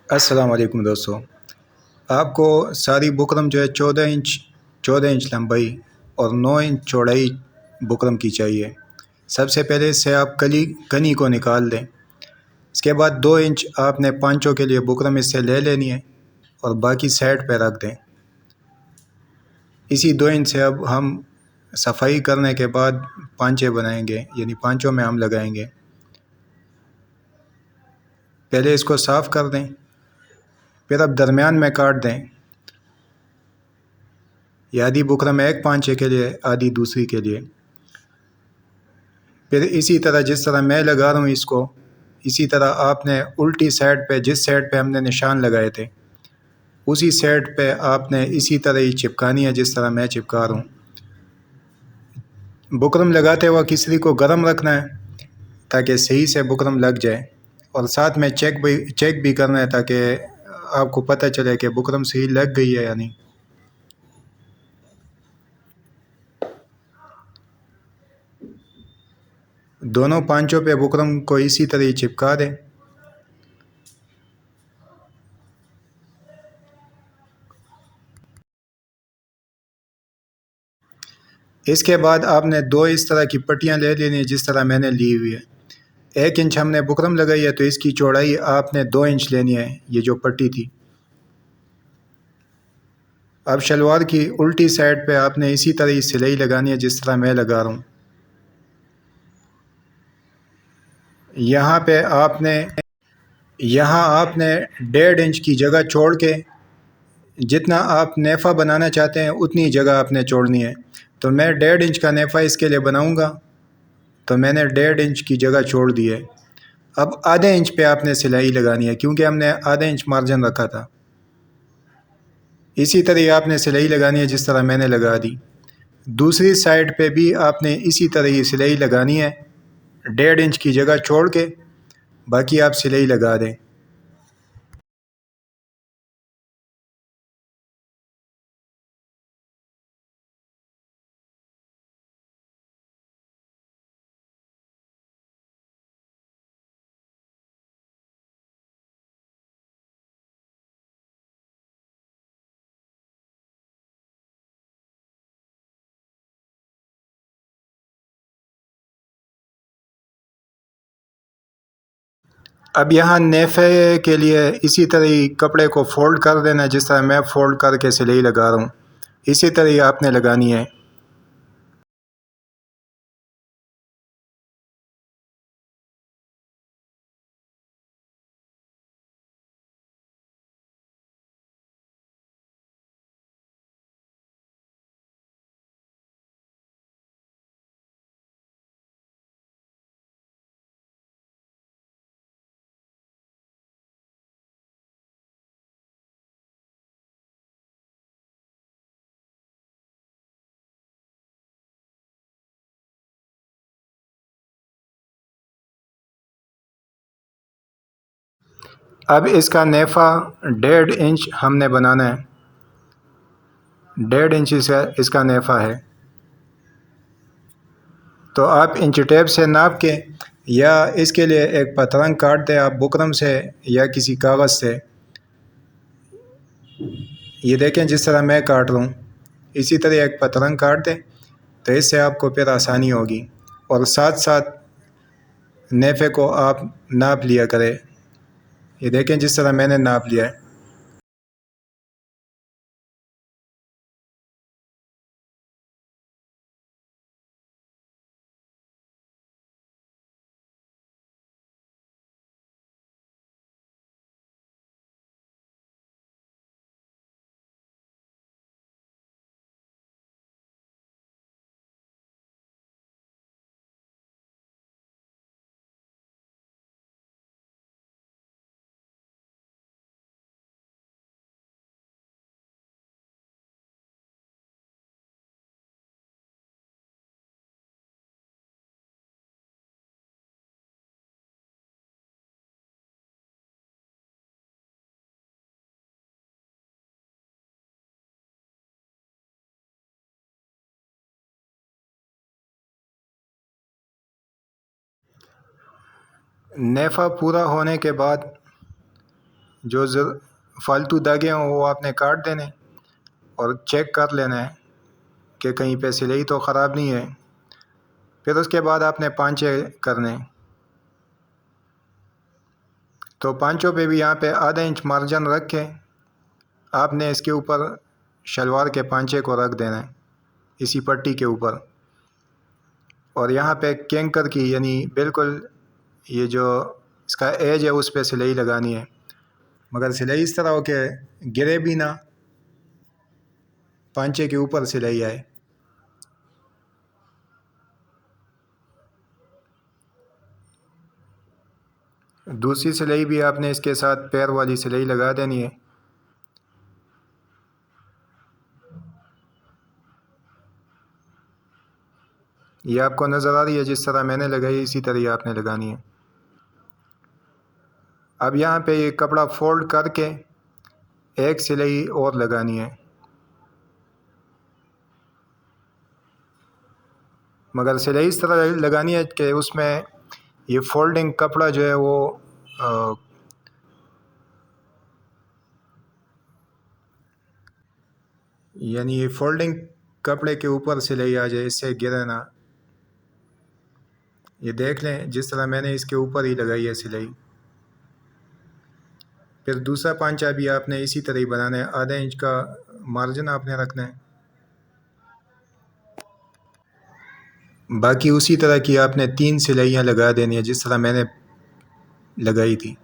अस्सलाम वालेकुम दोस्तों। आपको सारी बुकरम जो है 14 इंच लंबाई और 9 इंच चौड़ाई बुकरम की चाहिए। सबसे पहले इससे आप कनी को निकाल दें। इसके बाद 2 इंच आपने पांचों के लिए बुकरम इससे ले लेनी है और बाकी साइड पे रख दें। इसी 2 इंच से अब हम सफाई करने के बाद पांचे बनाएंगे, यानी पांचों में हम लगाएंगे। पहले इसको साफ़ कर दें, फिर अब दरमियान में काट दें। ये आधी बुकरम एक पांचे के लिए, आधी दूसरी के लिए। फिर इसी तरह जिस तरह मैं लगा रहा हूँ इसको, इसी तरह आपने उल्टी साइड पे, जिस साइड पे हमने निशान लगाए थे उसी साइड पे आपने इसी तरह ही चिपकानी है जिस तरह मैं चिपका रहा हूँ। बुकरम लगाते वक्त किसरी को गर्म रखना है ताकि सही से बुकरम लग जाए, और साथ में चेक भी करना है ताकि आपको पता चले कि बुकरम सही लग गई है या नहीं। दोनों पांचों पे बुकरम को इसी तरह ही चिपका दें। इसके बाद आपने दो इस तरह की पट्टियाँ ले लेनी है जिस तरह मैंने ली हुई है। 1 इंच हमने बुकरम लगाई है तो इसकी चौड़ाई आपने 2 इंच लेनी है, ये जो पट्टी थी। अब शलवार की उल्टी साइड पे आपने इसी तरह ही सिलाई लगानी है जिस तरह मैं लगा रहा हूँ। यहाँ आपने 1.5 इंच की जगह छोड़ के जितना आप नेफ़ा बनाना चाहते हैं उतनी जगह आपने छोड़नी है। तो मैं 1.5 इंच का नेफ़ा इसके लिए बनाऊँगा, तो मैंने 1.5 इंच की जगह छोड़ दी है। अब आधे इंच पे आपने सिलाई लगानी है क्योंकि हमने आधे इंच मार्जिन रखा था। इसी तरह आपने सिलाई लगानी है जिस तरह मैंने लगा दी। दूसरी साइड पे भी आपने इसी तरह ही सिलाई लगानी है, 1.5 इंच की जगह छोड़ के बाकी आप सिलाई लगा दें। अब यहाँ नेफ़े के लिए इसी तरह ही कपड़े को फ़ोल्ड कर देना जिस तरह मैं फ़ोल्ड करके सिलाई लगा रहा हूँ, इसी तरह ही आपने लगानी है। अब इसका नेफ़ा 1.5 इंच हमने बनाना है, 1.5 इंच इसका नेफ़ा है। तो आप इंच टेप से नाप के, या इसके लिए एक पतरंग काट दें आप बुकरम से या किसी कागज़ से। ये देखें जिस तरह मैं काट रहा हूँ, इसी तरह एक पतरंग काट दें तो इससे आपको फिर आसानी होगी। और साथ साथ नेफ़े को आप नाप लिया करें। ये देखें जिस तरह मैंने नाप लिया है। नेफ़ा पूरा होने के बाद जो फालतू धागे हों वो आपने काट देने और चेक कर लेना है कि कहीं पे सिलाई तो ख़राब नहीं है। फिर उसके बाद आपने पांचे करने, तो पांचों पे भी यहाँ पे आधा इंच मार्जिन रख के आपने इसके ऊपर शलवार के पांचे को रख देना है, इसी पट्टी के ऊपर। और यहाँ पे कैंकर की यानी बिल्कुल ये जो इसका एज है उस पर सिलाई लगानी है, मगर सिलाई इस तरह हो के गिरे भी ना, पांचे के ऊपर सिलाई आए। दूसरी सिलाई भी आपने इसके साथ पैर वाली सिलाई लगा देनी है। ये आपको नज़र आ रही है, जिस तरह मैंने लगाई इसी तरह आपने लगानी है। अब यहाँ पे ये कपड़ा फोल्ड करके एक सिलाई और लगानी है, मगर सिलाई इस तरह लगानी है कि उसमें ये फोल्डिंग कपड़ा जो है वो यानी ये फोल्डिंग कपड़े के ऊपर सिलाई आ जाए, इससे गिरे ना। ये देख लें जिस तरह मैंने इसके ऊपर ही लगाई है सिलाई। फिर दूसरा पांचा भी आपने इसी तरह ही बनाना है, आधा इंच का मार्जिन आपने रखना है। बाकी उसी तरह की आपने 3 सिलाइयाँ लगा देनी है जिस तरह मैंने लगाई थी।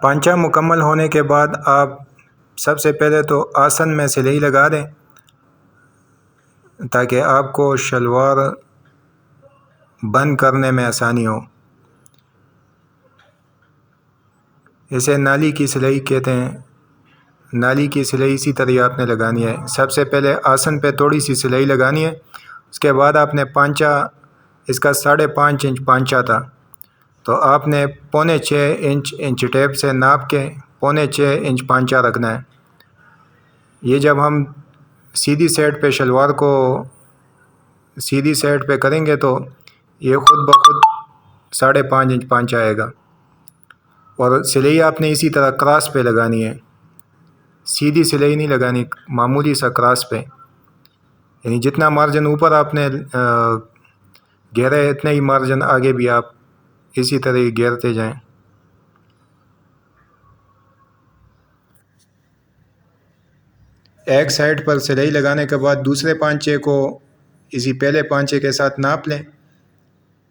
पांचा मुकम्मल होने के बाद आप सबसे पहले तो आसन में सिलाई लगा दें ताकि आपको शलवार बंद करने में आसानी हो। इसे नाली की सिलाई कहते हैं। नाली की सिलाई इसी तरह आपने लगानी है। सबसे पहले आसन पे थोड़ी सी सिलाई लगानी है, उसके बाद आपने पांचा, इसका 5.5 इंच पांचा था, तो आपने 6.25 इंच टेप से नाप के 6.25 इंच पांचा रखना है। ये जब हम सीधी साइड पे शलवार को सीधी साइड पे करेंगे तो ये ख़ुद ब खुद 5.5 इंच पांचा आएगा। और सिलाई आपने इसी तरह क्रॉस पे लगानी है, सीधी सिलाई नहीं लगानी, मामूली सा क्रॉस पे, यानी जितना मार्जिन ऊपर आपने घेरा है इतना ही मार्जिन आगे भी आप इसी तरह घेरते जाएं। एक साइड पर सिलाई लगाने के बाद दूसरे पांचे को इसी पहले पांचे के साथ नाप लें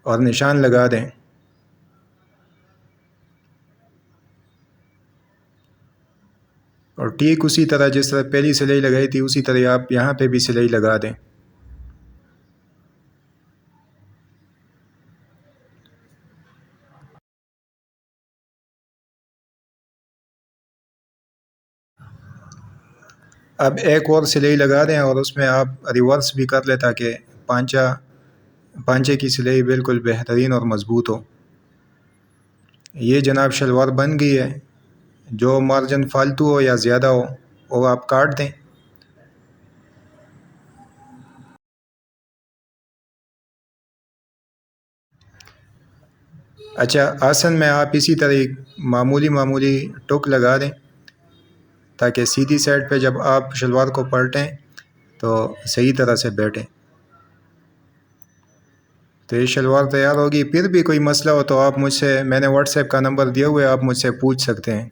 और निशान लगा दें। और ठीक उसी तरह जिस तरह पहली सिलाई लगाई थी उसी तरह आप यहाँ पे भी सिलाई लगा दें। अब एक और सिलाई लगा दें और उसमें आप रिवर्स भी कर लें ताकि पांचे की सिलाई बिल्कुल बेहतरीन और मज़बूत हो। ये जनाब शलवार बन गई है। जो मार्जिन फालतू हो या ज़्यादा हो वो आप काट दें। अच्छा, आसन में आप इसी तरह मामूली मामूली टुक लगा दें ताकि सीधी साइड पे जब आप शलवार को पलटें तो सही तरह से बैठे। तो ये शलवार तैयार होगी। फिर भी कोई मसला हो तो आप मुझसे, मैंने व्हाट्सएप का नंबर दिया हुआ है, आप मुझसे पूछ सकते हैं।